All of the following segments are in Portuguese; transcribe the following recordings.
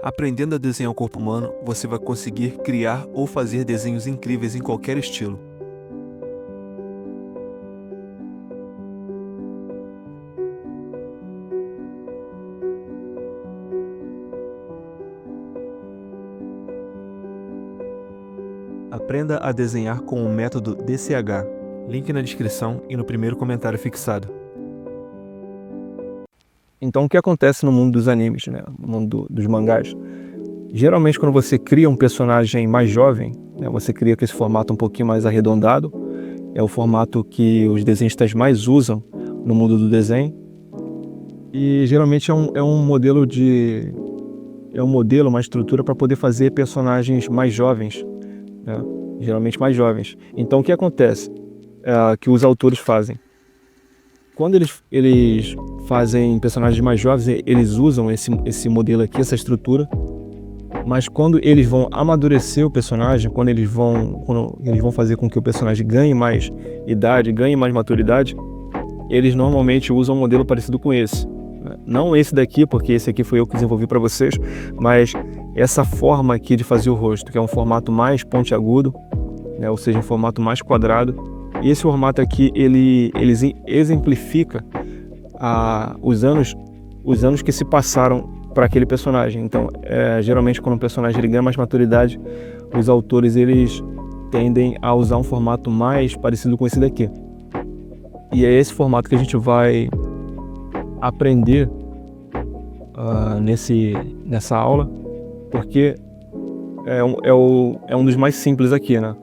Aprendendo a desenhar o corpo humano, você vai conseguir criar ou fazer desenhos incríveis em qualquer estilo. Aprenda a desenhar com o método DCH. Link na descrição e no primeiro comentário fixado. Então, o que acontece no mundo dos animes, né? No mundo dos mangás? Geralmente, quando você cria um personagem mais jovem, né, você cria com esse formato um pouquinho mais arredondado, é o formato que os desenhistas mais usam no mundo do desenho. E geralmente é um modelo, uma estrutura para poder fazer personagens mais jovens, né? Geralmente mais jovens. Então, o que acontece? Que os autores fazem? Quando eles fazem personagens mais jovens, eles usam esse modelo aqui, essa estrutura. Mas quando eles vão amadurecer o personagem, quando eles vão fazer com que o personagem ganhe mais idade, ganhe mais maturidade, eles normalmente usam um modelo parecido com esse. Não esse daqui, porque esse aqui foi eu que desenvolvi para vocês, mas essa forma aqui de fazer o rosto, que é um formato mais pontiagudo, né, ou seja, um formato mais quadrado. E esse formato aqui, ele exemplifica os anos que se passaram para aquele personagem. Então, geralmente quando um personagem ele ganha mais maturidade, os autores eles tendem a usar um formato mais parecido com esse daqui. E é esse formato que a gente vai aprender nessa aula, porque é um dos mais simples aqui, né?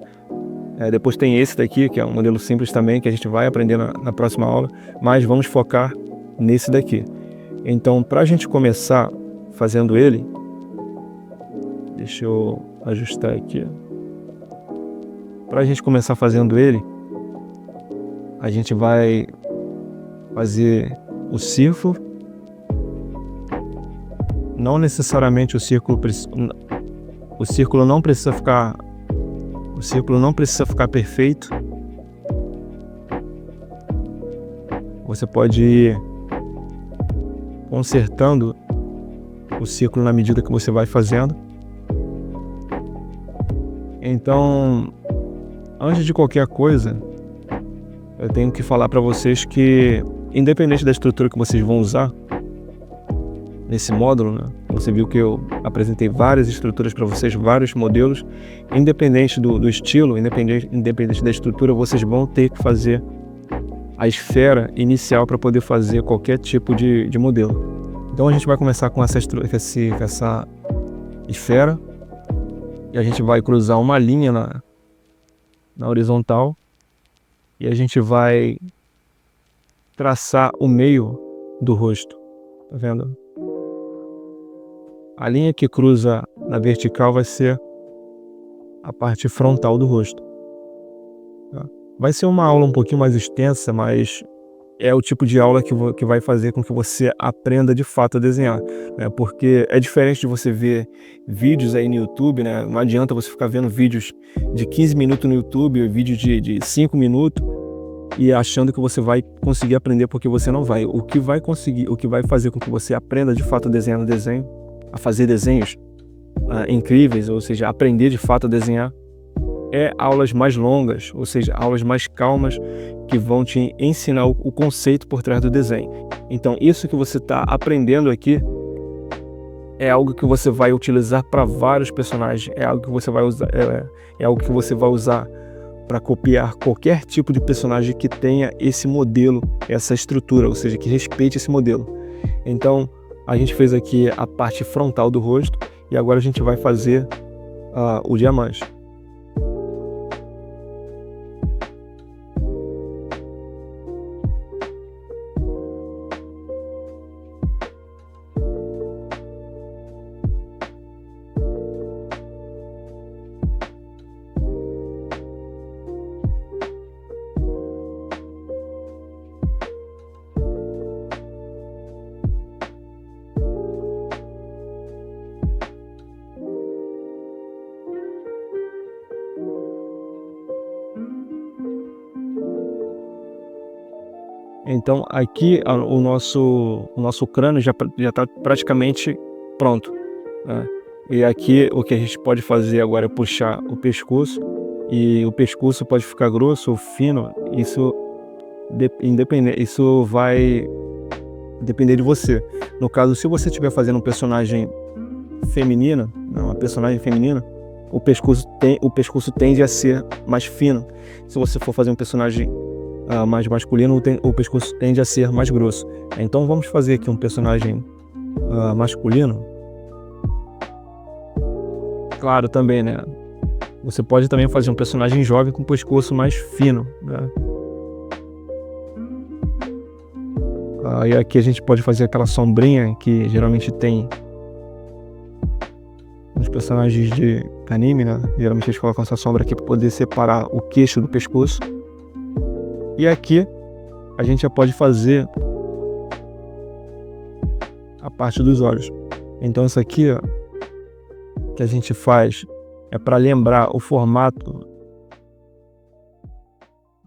Depois tem esse daqui, que é um modelo simples também, que a gente vai aprender na próxima aula, mas vamos focar nesse daqui. Então, para a gente começar fazendo ele, deixa eu ajustar aqui. Para a gente começar fazendo ele, a gente vai fazer o círculo. Não necessariamente o círculo não precisa ficar perfeito. Você pode ir consertando o círculo na medida que você vai fazendo. Então, antes de qualquer coisa, eu tenho que falar para vocês que, independente da estrutura que vocês vão usar nesse módulo, né? Você viu que eu apresentei várias estruturas para vocês, vários modelos. Independente do estilo, independente da estrutura, vocês vão ter que fazer a esfera inicial para poder fazer qualquer tipo de modelo. Então a gente vai começar com essa esfera e a gente vai cruzar uma linha na horizontal e a gente vai traçar o meio do rosto, tá vendo? A linha que cruza na vertical vai ser a parte frontal do rosto. Vai ser uma aula um pouquinho mais extensa, mas é o tipo de aula que vai fazer com que você aprenda de fato a desenhar, né? Porque é diferente de você ver vídeos aí no YouTube, né? Não adianta você ficar vendo vídeos de 15 minutos no YouTube, vídeo de 5 minutos, e achando que você vai conseguir aprender, porque você não vai. O que vai fazer com que você aprenda de fato a desenhar no desenho, a fazer desenhos incríveis, ou seja, aprender de fato a desenhar, aulas mais longas, ou seja, aulas mais calmas, que vão te ensinar o conceito por trás do desenho. Então, isso que você está aprendendo aqui é algo que você vai utilizar para vários personagens, é algo que você vai usar para copiar qualquer tipo de personagem que tenha esse modelo, essa estrutura, ou seja, que respeite esse modelo. Então, a gente fez aqui a parte frontal do rosto e agora a gente vai fazer o diamante. Então aqui o nosso crânio já está praticamente pronto. né? E aqui o que a gente pode fazer agora é puxar o pescoço, e o pescoço pode ficar grosso ou fino, isso isso vai depender de você. No caso, se você estiver fazendo um personagem feminina, uma personagem feminina, o pescoço tende a ser mais fino. Se você for fazer um personagem mais masculino, o pescoço tende a ser mais grosso. Então vamos fazer aqui um personagem masculino. Claro, também, né? Você pode também fazer um personagem jovem com o pescoço mais fino, né? E aqui a gente pode fazer aquela sombrinha que geralmente tem nos personagens de anime, né? Geralmente eles colocam essa sombra aqui para poder separar o queixo do pescoço. E aqui a gente já pode fazer a parte dos olhos. Então isso aqui, ó, que a gente faz é para lembrar o formato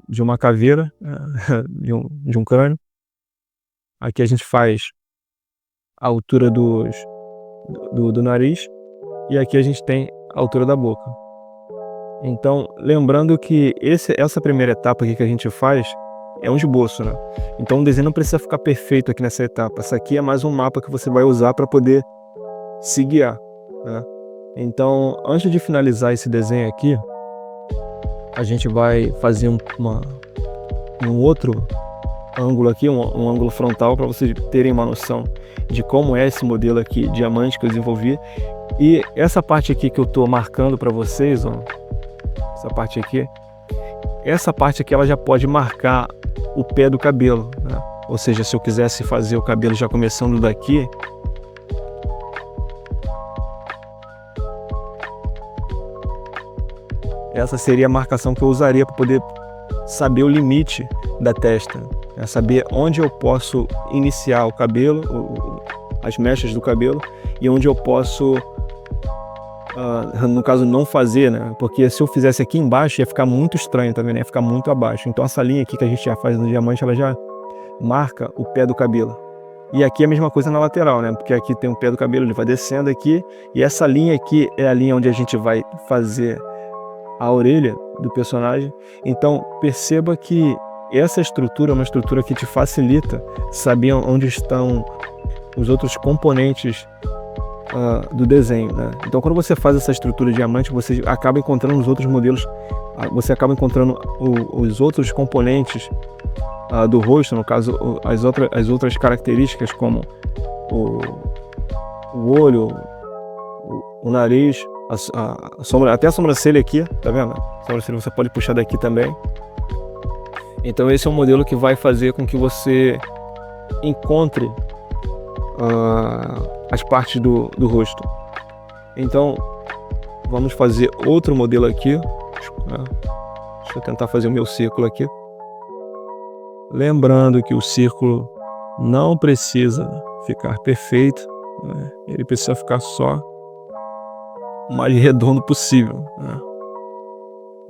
de uma caveira, de um crânio. Aqui a gente faz a altura do nariz, e aqui a gente tem a altura da boca. Então, lembrando que essa primeira etapa aqui que a gente faz é um esboço, né? Então o desenho não precisa ficar perfeito aqui nessa etapa. Essa aqui é mais um mapa que você vai usar para poder se guiar, né? Então, antes de finalizar esse desenho aqui, a gente vai fazer um outro ângulo aqui, um ângulo frontal, para vocês terem uma noção de como é esse modelo aqui, diamante, que eu desenvolvi. E essa parte aqui que eu estou marcando para vocês, ó, essa parte aqui ela já pode marcar o pé do cabelo, né? Ou seja, se eu quisesse fazer o cabelo já começando daqui, essa seria a marcação que eu usaria para poder saber o limite da testa, né? Saber onde eu posso iniciar o cabelo, as mechas do cabelo, e onde eu posso, no caso, não fazer, né? Porque se eu fizesse aqui embaixo ia ficar muito estranho também, né? Ia ficar muito abaixo. Então essa linha aqui que a gente já faz no diamante, ela já marca o pé do cabelo. E aqui é a mesma coisa na lateral, né? Porque aqui tem o pé do cabelo, ele vai descendo aqui, e essa linha aqui é a linha onde a gente vai fazer a orelha do personagem. Então perceba que essa estrutura é uma estrutura que te facilita saber onde estão os outros componentes do desenho, né? Então quando você faz essa estrutura de diamante, você acaba encontrando os outros modelos, você acaba encontrando os outros componentes do rosto, no caso as outras características, como o olho, o nariz, até a sobrancelha aqui, tá vendo? A sobrancelha você pode puxar daqui também. Então esse é um modelo que vai fazer com que você encontre as partes do rosto. Então vamos fazer outro modelo aqui, né? Deixa eu tentar fazer o meu círculo aqui. Lembrando que o círculo não precisa ficar perfeito, né? Ele precisa ficar só o mais redondo possível, né?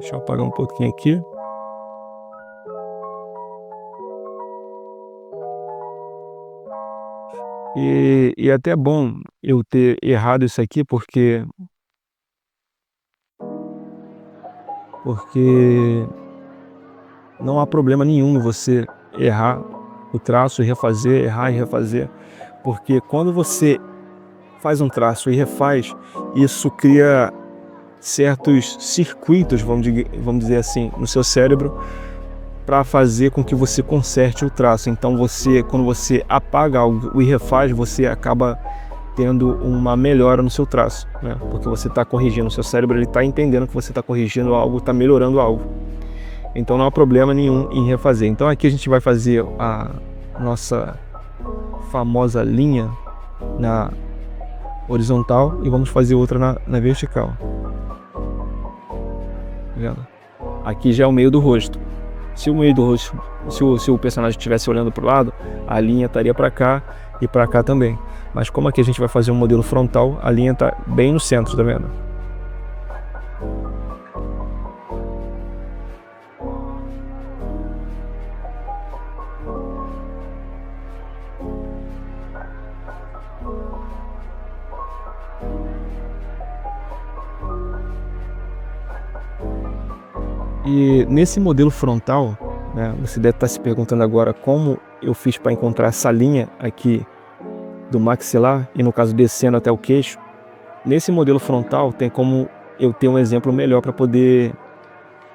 Deixa eu apagar um pouquinho aqui. E é até bom eu ter errado isso aqui, porque não há problema nenhum em você errar o traço e refazer, errar e refazer, porque quando você faz um traço e refaz, isso cria certos circuitos, vamos dizer assim, no seu cérebro, para fazer com que você conserte o traço. Então quando você apaga algo e refaz, você acaba tendo uma melhora no seu traço, né? Porque você está corrigindo, o seu cérebro ele está entendendo que você está corrigindo algo, está melhorando algo. Então não há problema nenhum em refazer. Então aqui a gente vai fazer a nossa famosa linha na horizontal e vamos fazer outra na vertical. Tá vendo? Aqui já é o meio do rosto. Se o meio do rosto, se o personagem estivesse olhando para o lado, a linha estaria para cá e para cá também. Mas como aqui a gente vai fazer um modelo frontal, a linha está bem no centro, tá vendo? E nesse modelo frontal, né, você deve estar se perguntando agora como eu fiz para encontrar essa linha aqui do maxilar e no caso descendo até o queixo. Nesse modelo frontal tem como eu ter um exemplo melhor para poder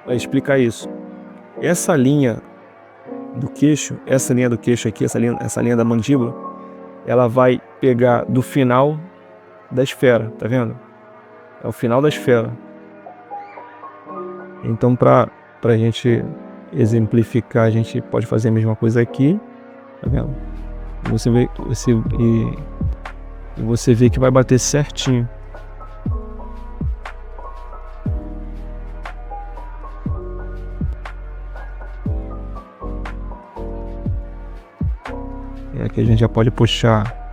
explicar isso. Essa linha do queixo, aqui, essa linha da mandíbula, ela vai pegar do final da esfera, tá vendo? É o final da esfera. Então, para a gente exemplificar, a gente pode fazer a mesma coisa aqui, tá vendo? Você vê que vai bater certinho. E aqui a gente já pode puxar.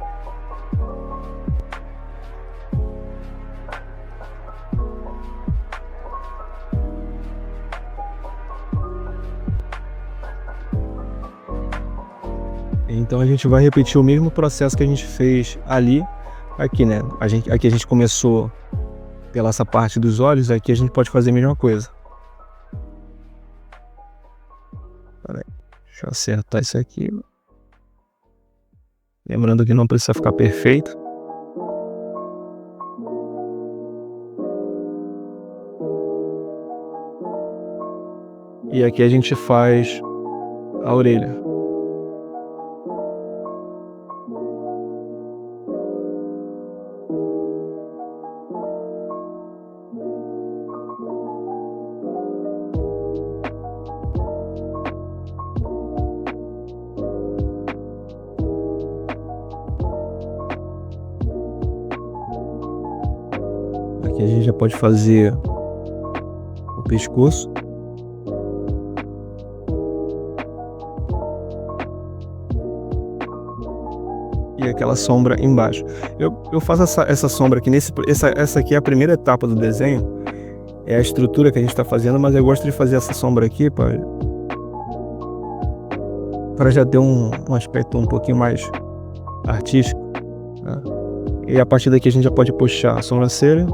Então a gente vai repetir o mesmo processo que a gente fez ali, aqui, né? Aqui a gente começou pela essa parte dos olhos, aqui a gente pode fazer a mesma coisa. Peraí, deixa eu acertar isso aqui. Lembrando que não precisa ficar perfeito. E aqui a gente faz a orelha. Aqui a gente já pode fazer o pescoço. E aquela sombra embaixo. Eu faço essa sombra aqui, essa aqui é a primeira etapa do desenho. É a estrutura que a gente está fazendo, mas eu gosto de fazer essa sombra aqui para já ter um aspecto um pouquinho mais artístico, né? E a partir daqui a gente já pode puxar a sobrancelha.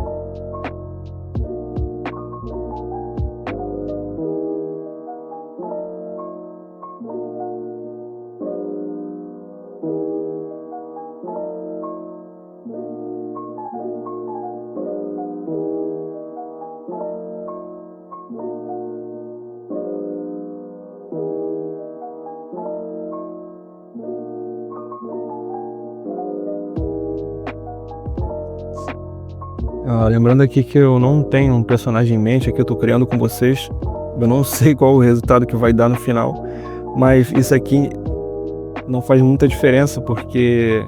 Lembrando aqui que eu não tenho um personagem em mente, aqui eu tô criando com vocês. Eu não sei qual o resultado que vai dar no final, mas isso aqui não faz muita diferença, porque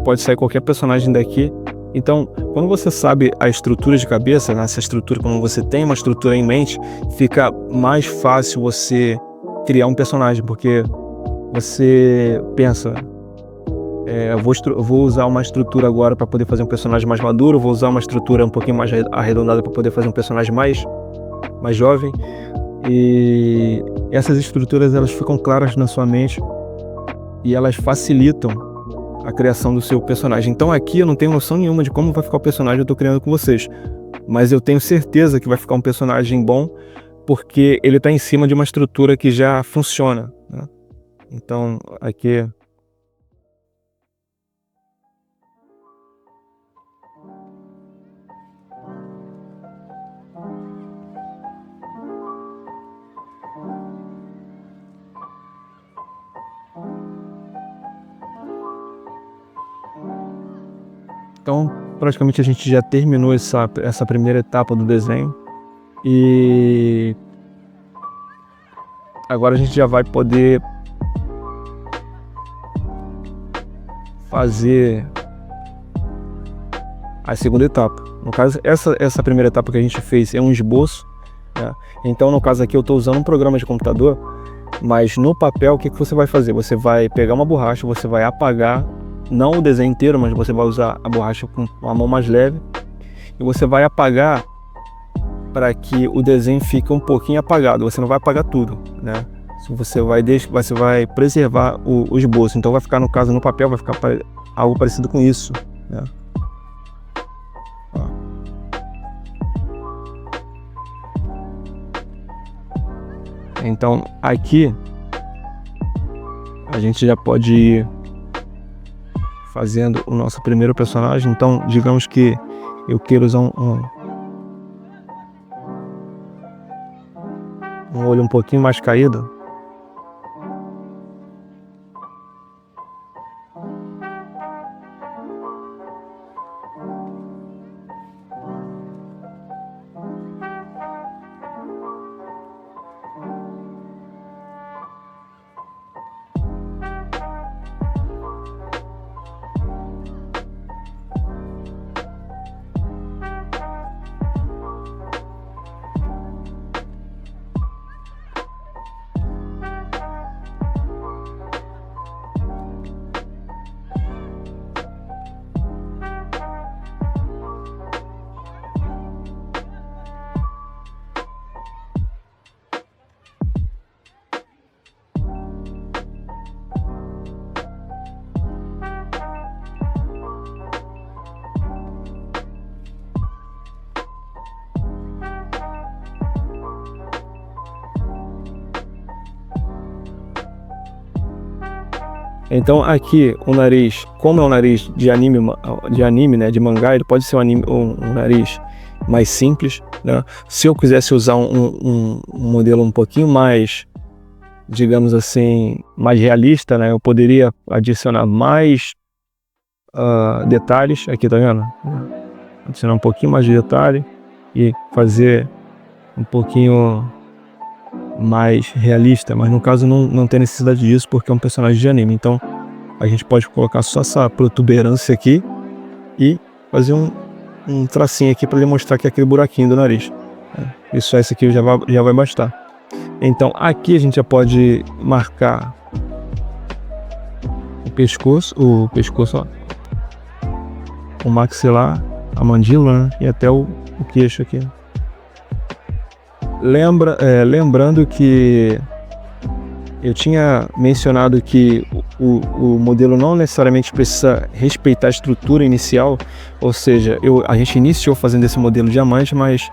pode sair qualquer personagem daqui. Então, quando você sabe a estrutura de cabeça, nessa estrutura, quando você tem uma estrutura em mente, fica mais fácil você criar um personagem, porque você pensa... eu vou usar uma estrutura agora para poder fazer um personagem mais maduro, vou usar uma estrutura um pouquinho mais arredondada para poder fazer um personagem mais jovem. E essas estruturas, elas ficam claras na sua mente e elas facilitam a criação do seu personagem. Então aqui eu não tenho noção nenhuma de como vai ficar o personagem que eu estou criando com vocês, mas eu tenho certeza que vai ficar um personagem bom, porque ele está em cima de uma estrutura que já funciona, né? Então aqui... Então, praticamente a gente já terminou essa primeira etapa do desenho. E agora a gente já vai poder fazer a segunda etapa. No caso, essa primeira etapa que a gente fez é um esboço, né? Então, no caso aqui, eu estou usando um programa de computador, mas no papel, o que você vai fazer? Você vai pegar uma borracha, você vai apagar, não o desenho inteiro, mas você vai usar a borracha com uma mão mais leve e você vai apagar para que o desenho fique um pouquinho apagado. Você não vai apagar tudo, né? Você vai preservar o esboço. Então vai ficar, no caso, no papel, vai ficar algo parecido com isso, né? Ó. Então aqui a gente já pode ir fazendo o nosso primeiro personagem. Então digamos que eu queira usar um olho um pouquinho mais caído. Então aqui o nariz, como é um nariz de anime, né, de mangá, ele pode ser um nariz mais simples, né? Se eu quisesse usar um modelo um pouquinho mais, digamos assim, mais realista, né, eu poderia adicionar mais detalhes. Aqui, tá vendo? Adicionar um pouquinho mais de detalhe e fazer um pouquinho mais realista, mas no caso não tem necessidade disso porque é um personagem de anime. Então a gente pode colocar só essa protuberância aqui e fazer um tracinho aqui para demonstrar que é aquele buraquinho do nariz. Isso aqui já vai bastar. Então aqui a gente já pode marcar o pescoço, ó, o maxilar, a mandíbula, né? E até o queixo aqui. Lembrando que eu tinha mencionado que o modelo não necessariamente precisa respeitar a estrutura inicial, ou seja, a gente iniciou fazendo esse modelo diamante, mas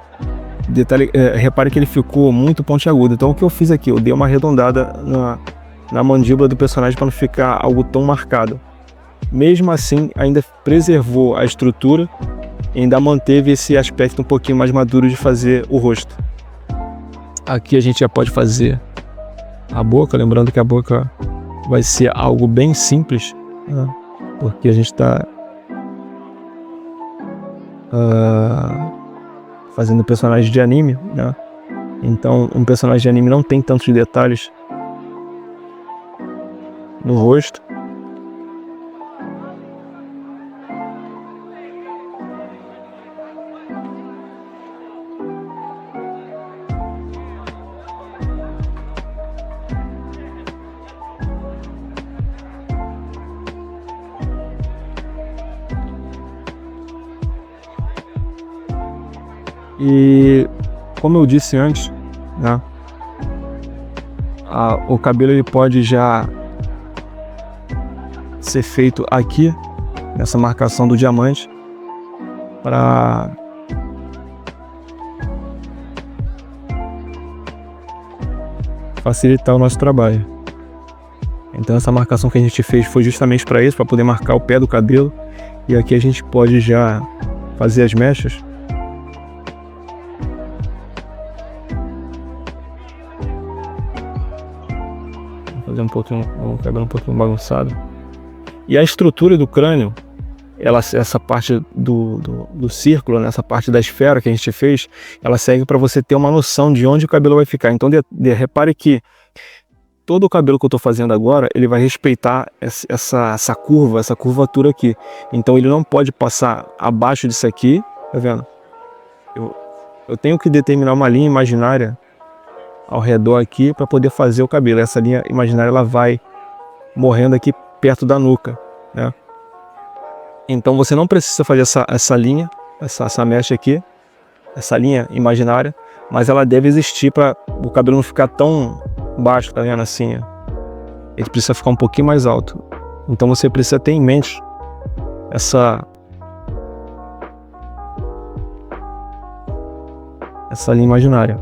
repare que ele ficou muito pontiagudo. Então o que eu fiz aqui? Eu dei uma arredondada na mandíbula do personagem para não ficar algo tão marcado. Mesmo assim, ainda preservou a estrutura e ainda manteve esse aspecto um pouquinho mais maduro de fazer o rosto. Aqui a gente já pode fazer a boca, lembrando que a boca vai ser algo bem simples, né? Porque a gente está fazendo personagem de anime, né? Então um personagem de anime não tem tantos detalhes no rosto. E como eu disse antes, né, o cabelo ele pode já ser feito aqui nessa marcação do diamante para facilitar o nosso trabalho. Então essa marcação que a gente fez foi justamente para isso, para poder marcar o pé do cabelo. E aqui a gente pode já fazer as mechas. Fazer um cabelo um pouquinho bagunçado. E a estrutura do crânio, essa parte do círculo, né, essa parte da esfera que a gente fez, ela serve para você ter uma noção de onde o cabelo vai ficar. Então repare que todo o cabelo que eu estou fazendo agora, ele vai respeitar essa curva, essa curvatura aqui. Então ele não pode passar abaixo disso aqui, tá vendo? Eu tenho que determinar uma linha imaginária ao redor aqui para poder fazer o cabelo. Essa linha imaginária ela vai morrendo aqui perto da nuca, né? Então você não precisa fazer essa linha, essa mecha aqui, essa linha imaginária, mas ela deve existir para o cabelo não ficar tão baixo, tá vendo assim? Ele precisa ficar um pouquinho mais alto. Então você precisa ter em mente essa linha imaginária.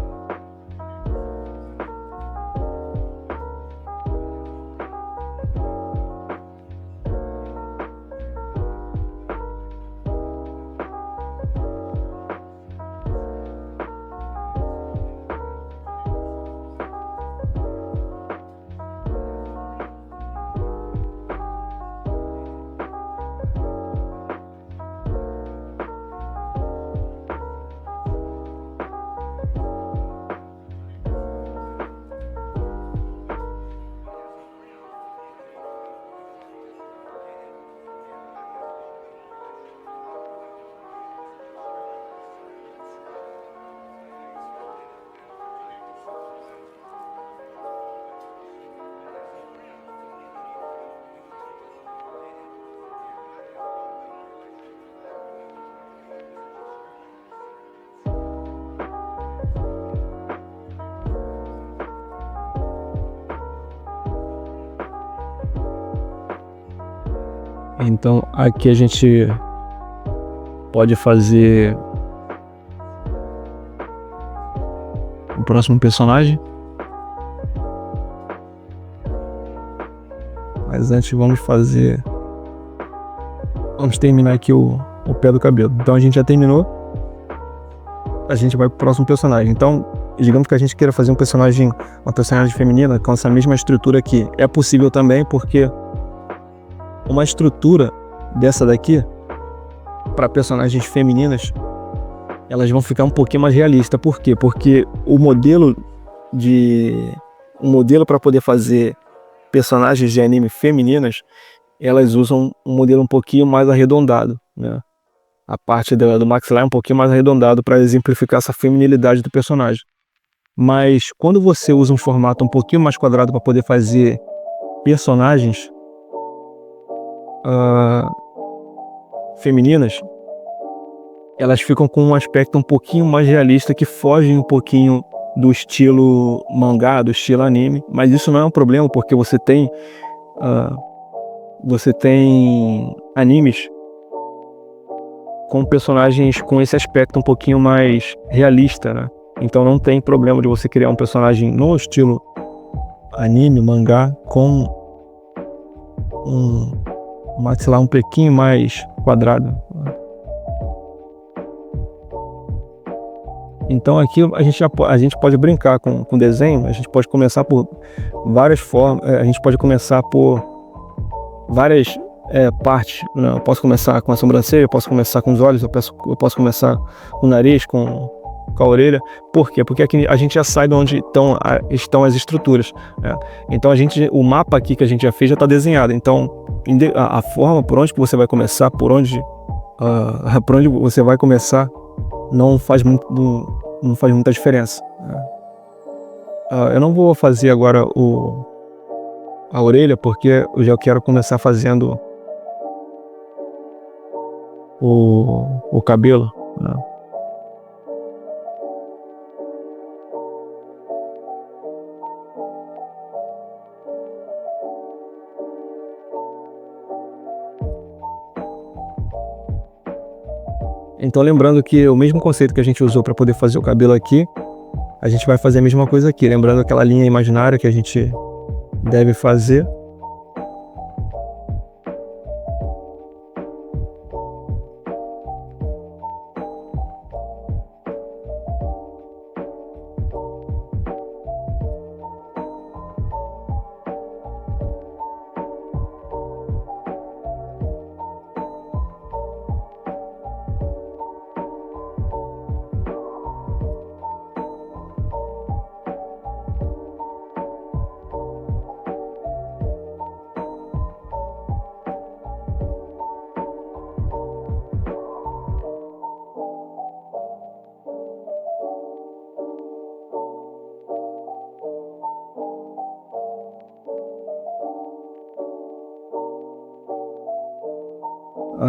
Então aqui a gente pode fazer o próximo personagem. Mas antes vamos terminar aqui o pé do cabelo. Então a gente já terminou. A gente vai pro próximo personagem. Então, digamos que a gente queira fazer uma personagem feminina com essa mesma estrutura aqui. É possível também, porque uma estrutura dessa daqui para personagens femininas, elas vão ficar um pouquinho mais realistas. Por quê? Porque o modelo para poder fazer personagens de anime femininas, elas usam um modelo um pouquinho mais arredondado, né? A parte do maxilar é um pouquinho mais arredondado para exemplificar essa feminilidade do personagem. Mas quando você usa um formato um pouquinho mais quadrado para poder fazer personagens femininas, elas ficam com um aspecto um pouquinho mais realista, que foge um pouquinho do estilo mangá, do estilo anime. Mas isso não é um problema, porque você tem animes com personagens com esse aspecto um pouquinho mais realista, né? Então não tem problema de você criar um personagem no estilo anime, mangá, com um maxilar um pouquinho mais quadrado. Então aqui a gente pode brincar com desenho. A gente pode começar por várias formas. A gente pode começar por várias partes. Eu posso começar com a sobrancelha, eu posso começar com os olhos, eu posso começar com o nariz, com a orelha. Por quê? Porque aqui a gente já sai de onde estão as estruturas, né? Então o mapa aqui que a gente já fez já está desenhado. Então a forma por onde você vai começar, por onde você vai começar, não faz muita diferença. Eu não vou fazer agora a orelha, porque eu já quero começar fazendo o cabelo, né? Então, lembrando que o mesmo conceito que a gente usou para poder fazer o cabelo aqui, a gente vai fazer a mesma coisa aqui. Lembrando aquela linha imaginária que a gente deve fazer.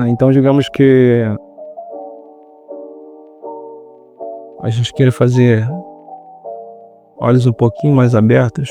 Então digamos que a gente queira fazer olhos um pouquinho mais abertos.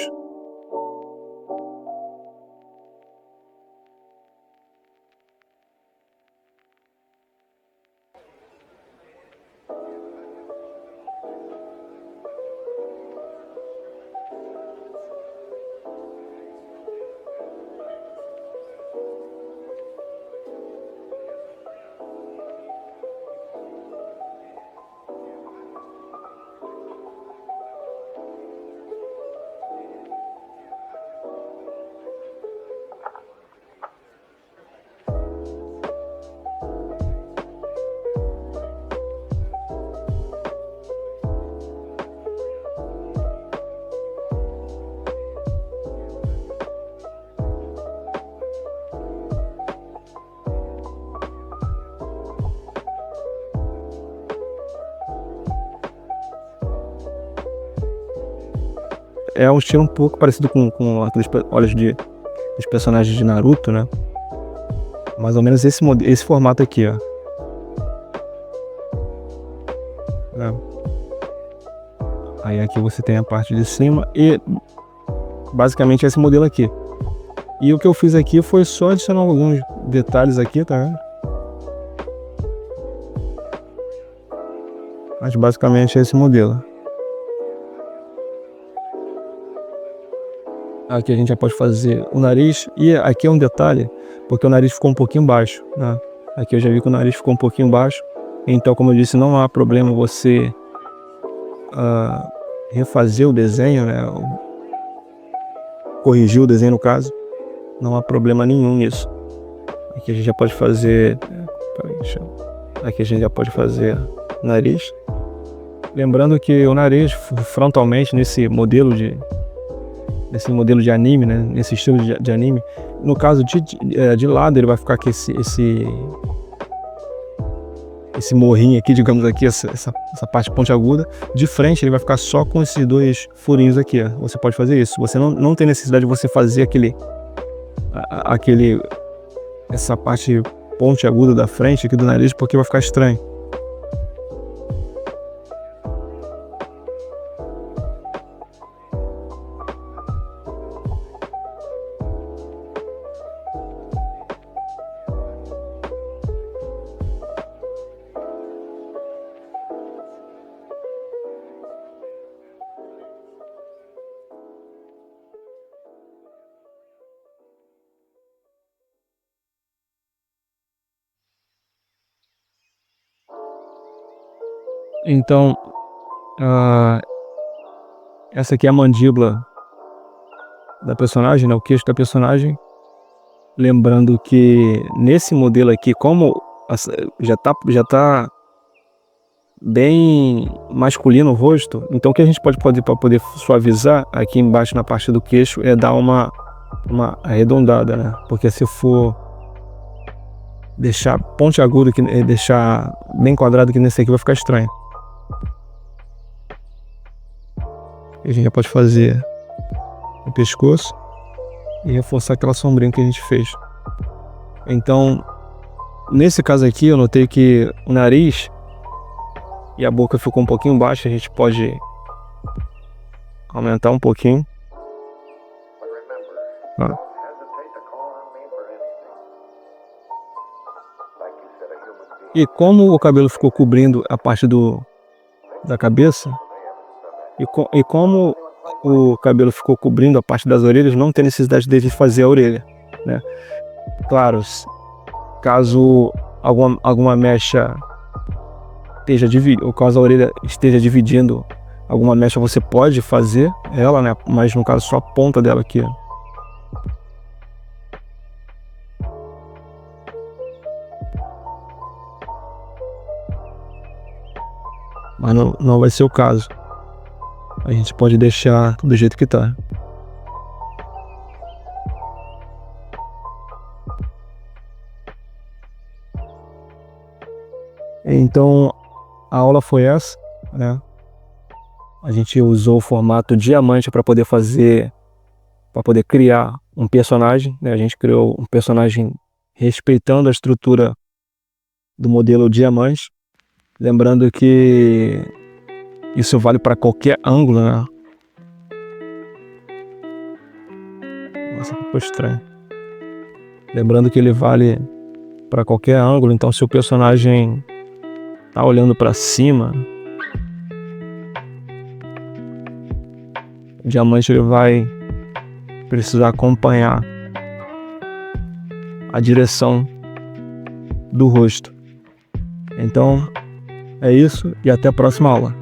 É um estilo um pouco parecido com aqueles olhos dos personagens de Naruto, né? Mais ou menos esse formato aqui, ó. Aí aqui você tem a parte de cima e basicamente esse modelo aqui. E o que eu fiz aqui foi só adicionar detalhes aqui, tá vendo? Mas basicamente é esse modelo. Aqui a gente já pode fazer o nariz, e aqui é um detalhe, porque o nariz ficou um pouquinho baixo, né? Aqui eu já vi que o nariz ficou um pouquinho baixo, então, como eu disse, não há problema você refazer o desenho, né? Corrigir o desenho no caso, não há problema nenhum nisso. Aqui a gente já pode fazer, aqui a gente já pode fazer nariz. Lembrando que o nariz frontalmente nesse modelo de anime, né? Nesse estilo de anime, no caso de lado ele vai ficar com esse morrinho aqui, digamos aqui, essa parte pontiaguda. De frente ele vai ficar só com esses dois furinhos aqui, ó. Você pode fazer isso. Você não tem necessidade de você fazer essa parte pontiaguda da frente aqui do nariz, porque vai ficar estranho. Então, essa aqui é a mandíbula da personagem, né? O queixo da personagem. Lembrando que nesse modelo aqui, como já tá bem masculino o rosto, então o que a gente pode fazer para poder suavizar aqui embaixo na parte do queixo é dar uma arredondada, né? Porque se for deixar pontiagudo aqui, deixar bem quadrado aqui nesse aqui, vai ficar estranho. A gente já pode fazer o pescoço e reforçar aquela sombrinha que a gente fez. Então, nesse caso aqui, eu notei que o nariz e a boca ficou um pouquinho baixa. A gente pode aumentar um pouquinho. E como o cabelo ficou cobrindo a parte da cabeça, e como o cabelo ficou cobrindo a parte das orelhas, não tem necessidade de fazer a orelha, né? Claro, caso alguma mecha esteja dividindo, ou caso a orelha esteja dividindo alguma mecha, você pode fazer ela, né? Mas no caso só a ponta dela aqui. Mas não vai ser o caso. A gente pode deixar do jeito que tá. Então a aula foi essa, né? A gente usou o formato diamante para poder criar um personagem, né? A gente criou um personagem respeitando a estrutura do modelo diamante. Lembrando que isso vale para qualquer ângulo, né? Nossa, ficou estranho. Lembrando que ele vale para qualquer ângulo, então se o personagem tá olhando para cima, o diamante ele vai precisar acompanhar a direção do rosto. Então é isso e até a próxima aula.